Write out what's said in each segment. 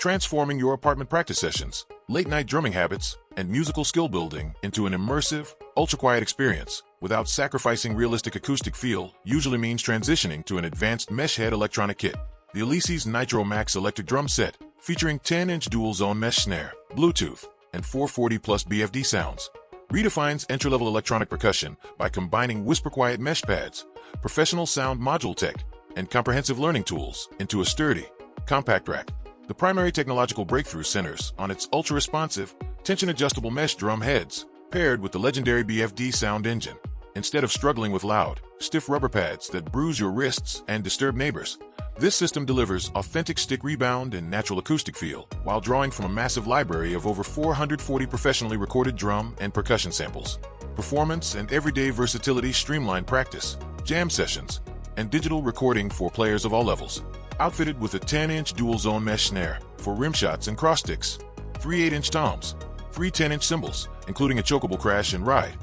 transforming your apartment practice sessions, late-night drumming habits, and musical skill building into an immersive, ultra-quiet experience without sacrificing realistic acoustic feel usually means transitioning to an advanced mesh head electronic kit. The Alesis Nitro Max electric drum set, featuring 10-inch dual-zone mesh snare, Bluetooth, and 440 plus BFD sounds, redefines entry-level electronic percussion by combining whisper-quiet mesh pads, professional sound module tech, and comprehensive learning tools into a sturdy, compact rack. The primary technological breakthrough centers on its ultra-responsive, tension-adjustable mesh drum heads, paired with the legendary BFD sound engine. Instead of struggling with loud, stiff rubber pads that bruise your wrists and disturb neighbors, this system delivers authentic stick rebound and natural acoustic feel while drawing from a massive library of over 440 professionally recorded drum and percussion samples. Performance and everyday versatility streamline practice, jam sessions, and digital recording for players of all levels. Outfitted with a 10-inch dual-zone mesh snare for rim shots and cross sticks, 3 8-inch toms, 3 10-inch cymbals, including a chokeable crash and ride,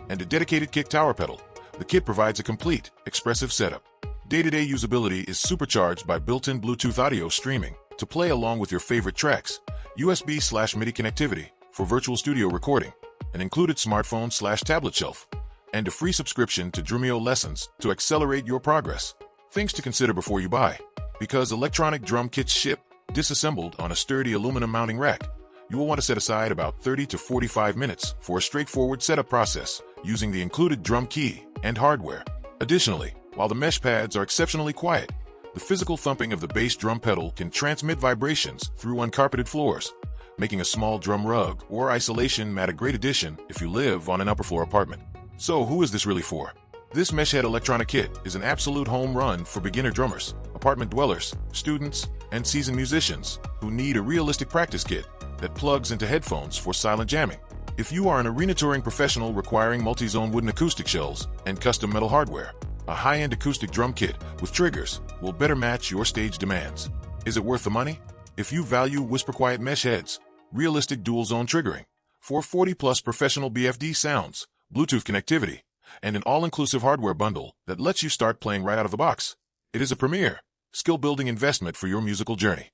and a dedicated kick tower pedal, the kit provides a complete, expressive setup. Day-to-day usability is supercharged by built-in Bluetooth audio streaming to play along with your favorite tracks, USB/MIDI connectivity for virtual studio recording, an included smartphone/tablet shelf, and a free subscription to Drumeo lessons to accelerate your progress. Things to consider before you buy. Because electronic drum kits ship disassembled on a sturdy aluminum mounting rack, you will want to set aside about 30 to 45 minutes for a straightforward setup process using the included drum key and hardware. Additionally, while the mesh pads are exceptionally quiet, the physical thumping of the bass drum pedal can transmit vibrations through uncarpeted floors, making a small drum rug or isolation mat a great addition if you live on an upper-floor apartment. So who is this really for? This mesh head electronic kit is an absolute home run for beginner drummers, apartment dwellers, students, and seasoned musicians who need a realistic practice kit that plugs into headphones for silent jamming. If you are an arena touring professional requiring multi-zone wooden acoustic shells and custom metal hardware, a high-end acoustic drum kit with triggers will better match your stage demands. Is it worth the money? If you value whisper-quiet mesh heads, realistic dual-zone triggering, 440-plus professional BFD sounds, Bluetooth connectivity, and an all-inclusive hardware bundle that lets you start playing right out of the box, it is a premier, skill-building investment for your musical journey.